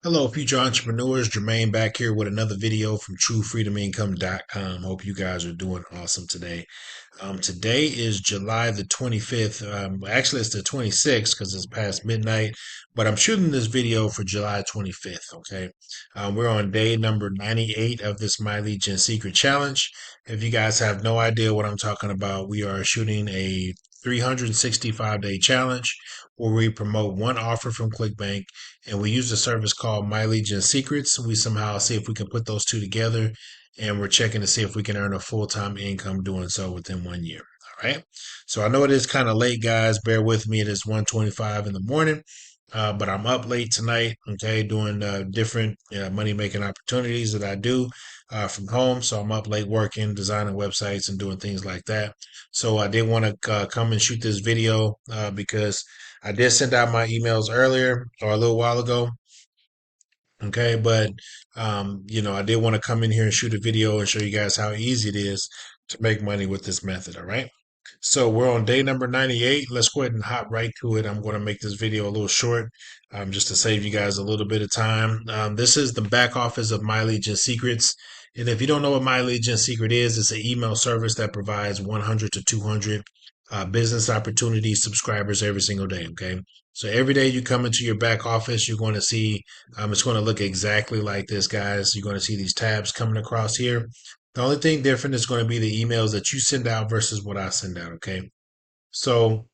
Hello, future entrepreneurs. Jermaine back here with another video from TrueFreedomIncome.com. Hope you guys are doing awesome today. Today is July the 25th. Actually, it's the 26th because it's past midnight, but I'm shooting this video for July 25th. Okay. We're on day number 98 of this My Legion Secret Challenge. If you guys have no idea what I'm talking about, we are shooting a 365-day challenge where we promote one offer from ClickBank and we use a service called My Legion Secrets. We somehow see if we can put those two together, and we're checking to see if we can earn a full-time income doing so within 1 year. All right. So I know it is kind of late, guys. Bear with me. It is 1:25 in the morning. But I'm up late tonight, okay, doing different money making opportunities that I do from home. So I'm up late working, designing websites, and doing things like that. So I did want to come and shoot this video because I did send out my emails earlier or a little while ago. Okay, but I did want to come in here and shoot a video and show you guys how easy it is to make money with this method. All right. So we're on day number 98. Let's go ahead and hop right to it. I'm going to make this video a little short, just to save you guys a little bit of time. This is the back office of My Legion Secrets. And if you don't know what My Legion Secret is, it's an email service that provides 100 to 200 business opportunity subscribers every single day. Okay. So every day you come into your back office, you're going to see, it's going to look exactly like this, guys. You're going to see these tabs coming across here. The only thing different is going to be the emails that you send out versus what I send out. Okay. So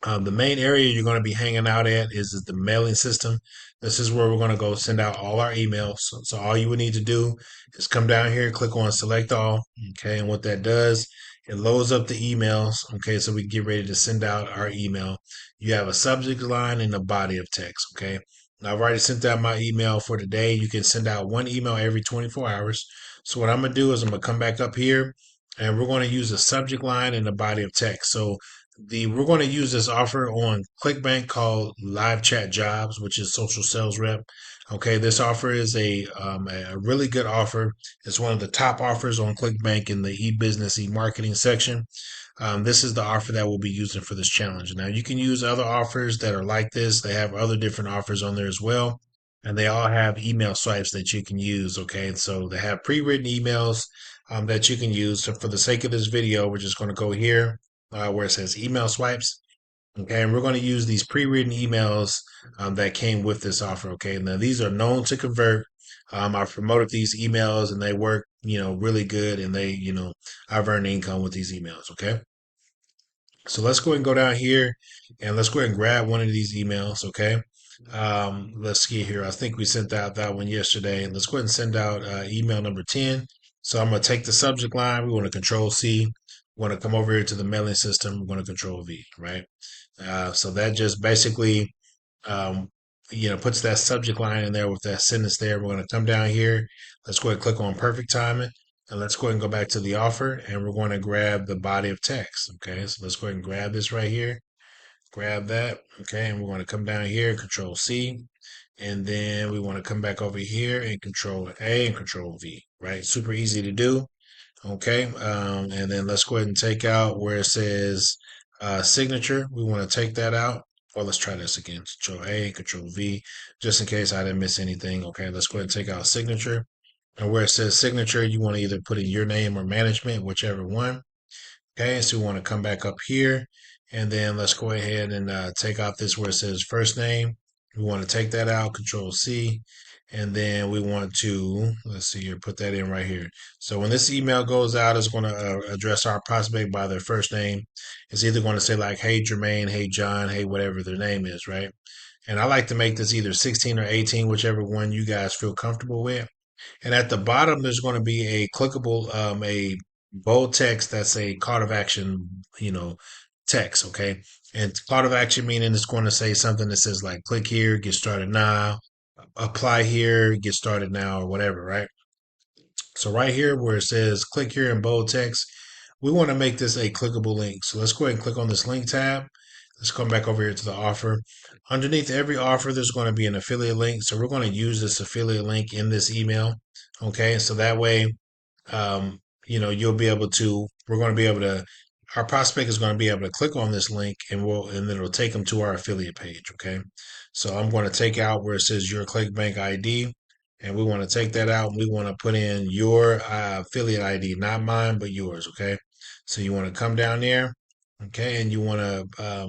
the main area you're going to be hanging out at is the mailing system. This is where we're going to go send out all our emails. So all you would need to do is come down here, click on select all. Okay. And what that does, it loads up the emails. Okay. So we can get ready to send out our email. You have a subject line and a body of text. Okay. Now, I've already sent out my email for today. You can send out one email every 24 hours. So what I'm going to do is I'm going to come back up here and we're going to use a subject line and a body of text. So we're going to use this offer on ClickBank called Live Chat Jobs, which is social sales rep. Okay, this offer is a really good offer. It's one of the top offers on ClickBank in the e-business, e-marketing section. This is the offer that we'll be using for this challenge. Now, you can use other offers that are like this. They have other different offers on there as well. And they all have email swipes that you can use. Okay, and so they have pre-written emails that you can use. So for the sake of this video, we're just going to go here where it says email swipes. Okay, and we're going to use these pre-written emails that came with this offer. Okay, now these are known to convert. I've promoted these emails and they work, really good, and I've earned income with these emails. Okay, so let's go ahead and go down here and let's go ahead and grab one of these emails. Okay, let's see here. I think we sent out that one yesterday. Let's go ahead and send out email number 10. So I'm going to take the subject line. We want to control C. We want to come over here to the mailing system. We're going to control V, right? So that just basically, um, puts that subject line in there with that sentence there. We're going to come down here. Let's go ahead and click on perfect timing. And let's go ahead and go back to the offer. And we're going to grab the body of text. Okay, so let's go ahead and grab this right here. Grab that. Okay, and we're going to come down here, control C. And then we want to come back over here and control A and control V, right? Super easy to do. Okay. And then let's go ahead and take out where it says signature. We want to take that out. Well, let's try this again. Control A, Control V, just in case I didn't miss anything. Okay, let's go ahead and take out signature. And where it says signature, you want to either put in your name or management, whichever one. Okay, so we want to come back up here and then let's go ahead and take out this where it says first name. We want to take that out, Control C, and then we want to, let's see here, put that in right here. So when this email goes out, it's going to address our prospect by their first name. It's either going to say like, hey, Jermaine, hey, John, hey, whatever their name is, right? And I like to make this either 16 or 18, whichever one you guys feel comfortable with. And at the bottom, there's going to be a clickable, a bold text that's a call of action, text. Okay. And call of action meaning it's going to say something that says like, click here, get started now, apply here, get started now, or whatever, right? So right here where it says click here in bold text, we want to make this a clickable link. So let's go ahead and click on this link tab. Let's come back over here to the offer. Underneath every offer, there's going to be an affiliate link. So we're going to use this affiliate link in this email. Okay, so that way, you'll be able to, we're going to be able to our prospect is going to be able to click on this link and it'll take them to our affiliate page. Okay. So I'm going to take out where it says your ClickBank ID, and we want to take that out. And we want to put in your affiliate ID, not mine, but yours. Okay. So you want to come down there. Okay. And you want to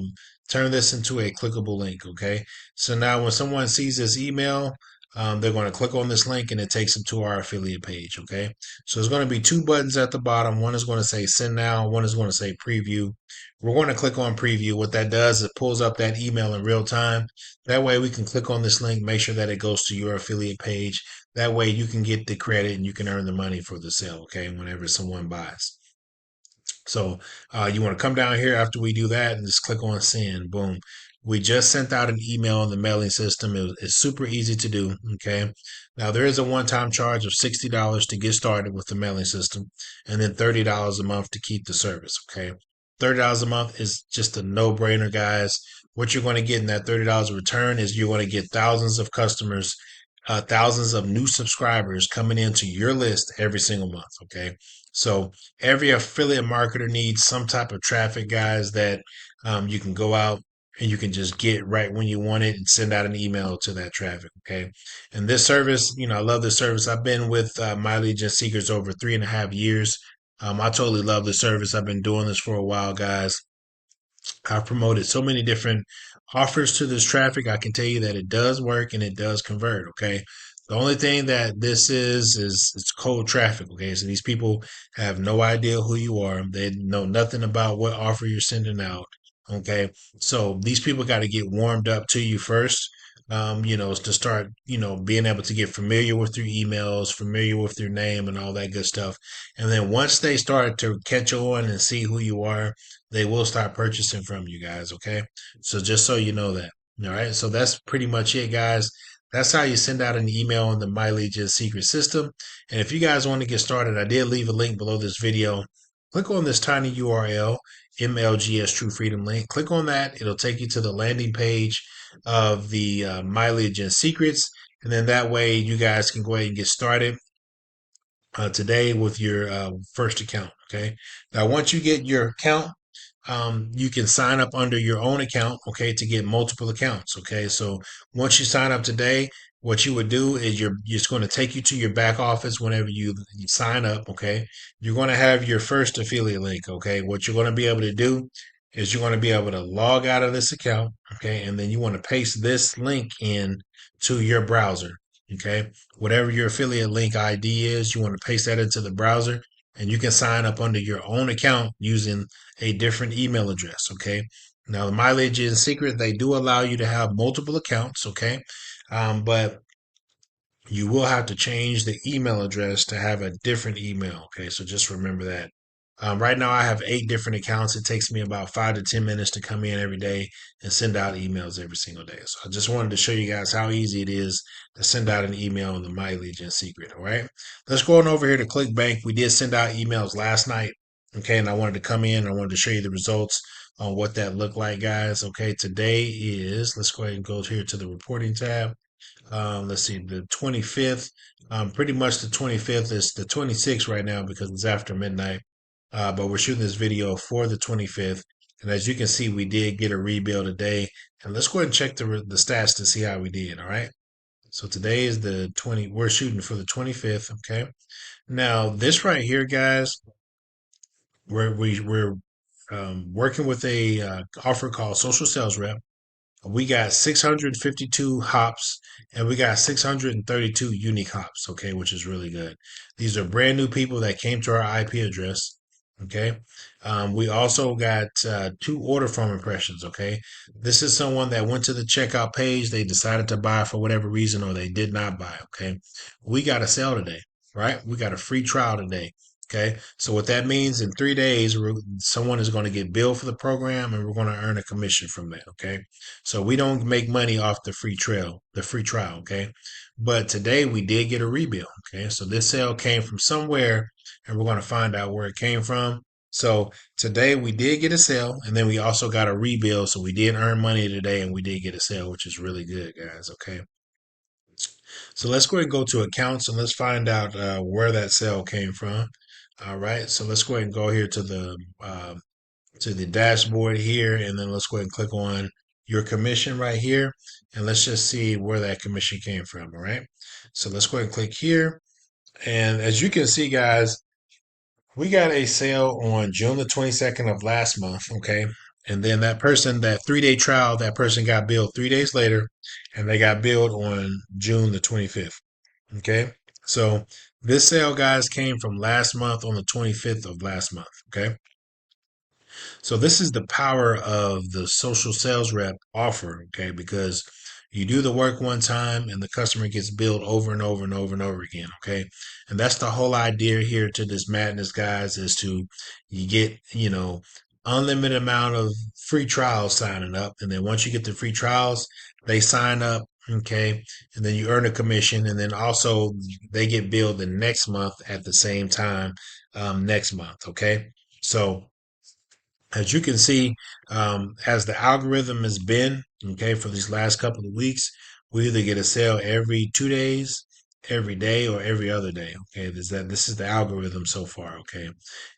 turn this into a clickable link. Okay. So now when someone sees this email, they're going to click on this link and it takes them to our affiliate page. Okay. So there's going to be two buttons at the bottom. One is going to say send now. One is going to say preview. We're going to click on preview. What that does, it pulls up that email in real time. That way we can click on this link, make sure that it goes to your affiliate page. That way you can get the credit and you can earn the money for the sale. Okay. Whenever someone buys. So you want to come down here after we do that and just click on send. Boom. We just sent out an email on the mailing system. It's super easy to do. Okay. Now there is a one-time charge of $60 to get started with the mailing system, and then $30 a month to keep the service. Okay. $30 a month is just a no-brainer, guys. What you're going to get in that $30 return is you're going to get thousands of customers, thousands of new subscribers coming into your list every single month. Okay. So every affiliate marketer needs some type of traffic, guys, that you can go out and you can just get right when you want it and send out an email to that traffic. Okay. And this service, I love this service. I've been with My Legion Seekers over 3.5 years. I totally love the service. I've been doing this for a while, guys. I've promoted so many different offers to this traffic. I can tell you that it does work and it does convert. Okay. The only thing that this is it's cold traffic. Okay. So these people have no idea who you are. They know nothing about what offer you're sending out. Okay. So these people got to get warmed up to you first. To start, being able to get familiar with your emails, familiar with your name and all that good stuff. And then once they start to catch on and see who you are, they will start purchasing from you guys. Okay. So just so you know that. All right. So that's pretty much it, guys. That's how you send out an email on the My Legion secret system. And if you guys want to get started, I did leave a link below this video. Click on this tiny URL, MLGS True Freedom link. Click on that. It'll take you to the landing page of the My Legion secrets. And then that way you guys can go ahead and get started today with your first account. Okay. Now, once you get your account, you can sign up under your own account, okay, to get multiple accounts, okay? So once you sign up today, what you would do is it's going to take you to your back office whenever you sign up, okay? You're going to have your first affiliate link, okay? What you're going to be able to do is you're going to be able to log out of this account, okay? And then you want to paste this link in to your browser, okay? Whatever your affiliate link ID is, you want to paste that into the browser and you can sign up under your own account using a different email address. Okay. Now, the My Legion Secret, they do allow you to have multiple accounts. Okay. But you will have to change the email address to have a different email. Okay. So just remember that. Right now, I have 8 different accounts. It takes me about 5 to 10 minutes to come in every day and send out emails every single day. So I just wanted to show you guys how easy it is to send out an email in the My Legion Secret. All right. Let's go on over here to ClickBank. We did send out emails last night. Okay. And I wanted to come in. I wanted to show you the results on what that looked like, guys. Okay. Today is, let's go ahead and go here to the reporting tab. Let's see, the 25th. Pretty much the 25th is the 26th right now because it's after midnight. But we're shooting this video for the 25th. And as you can see, we did get a rebuild today. And let's go ahead and check the stats to see how we did. All right. So today is the 20. We're shooting for the 25th. Okay. Now this right here, guys, we're working with a offer called Social Sales Rep. We got 652 hops and we got 632 unique hops, okay, which is really good. These are brand new people that came to our IP address, okay. We also got 2 order form impressions, okay. This is someone that went to the checkout page, they decided to buy for whatever reason or they did not buy, okay. We got a sale today, right? We got a free trial today. Okay, so what that means in 3 days, someone is going to get billed for the program and we're going to earn a commission from that. Okay, so we don't make money off the free trial. Okay, but today we did get a rebill. Okay, so this sale came from somewhere and we're going to find out where it came from. So today we did get a sale and then we also got a rebill. So we did earn money today and we did get a sale, which is really good, guys. Okay. So let's go ahead and go to accounts and let's find out where that sale came from. All right. So let's go ahead and go here to the to the dashboard here, and then let's go ahead and click on your commission right here, and let's just see where that commission came from. All right, so let's go ahead and click here, and as you can see, guys, we got a sale on June the 22nd of last month. Okay, and then that person, that 3-day trial, that person got billed 3 days later, and they got billed on June the 25th. Okay, so this sale, guys, came from last month on the 25th of last month. Okay, so this is the power of the social sales rep offer, okay? Because you do the work one time and the customer gets billed over and over and over and over again, okay? And that's the whole idea here to this madness, guys, is to you get, unlimited amount of free trials signing up. And then once you get the free trials, they sign up, okay? And then you earn a commission. And then also they get billed the next month at the same time, next month, okay? So as you can see, as the algorithm has been, okay, for these last couple of weeks, we either get a sale every 2 days, every day, or every other day. Okay, this is the algorithm so far. Okay,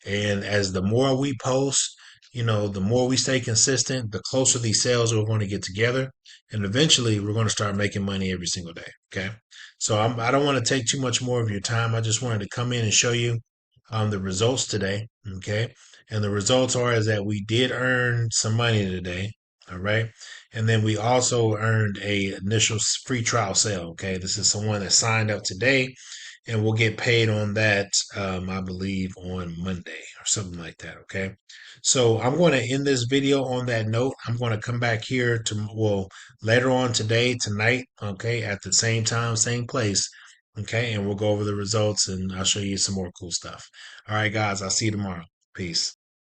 and as the more we post, the more we stay consistent, the closer these sales are going to get together, and eventually we're going to start making money every single day. Okay, so I don't want to take too much more of your time. I just wanted to come in and show you the results today. Okay, and the results are is that we did earn some money today. All right. And then we also earned a initial free trial sale. Okay. This is someone that signed up today and we'll get paid on that, I believe on Monday or something like that. Okay. So I'm going to end this video on that note. I'm going to come back here later on today, tonight. Okay. At the same time, same place. Okay. And we'll go over the results and I'll show you some more cool stuff. All right, guys. I'll see you tomorrow. Peace.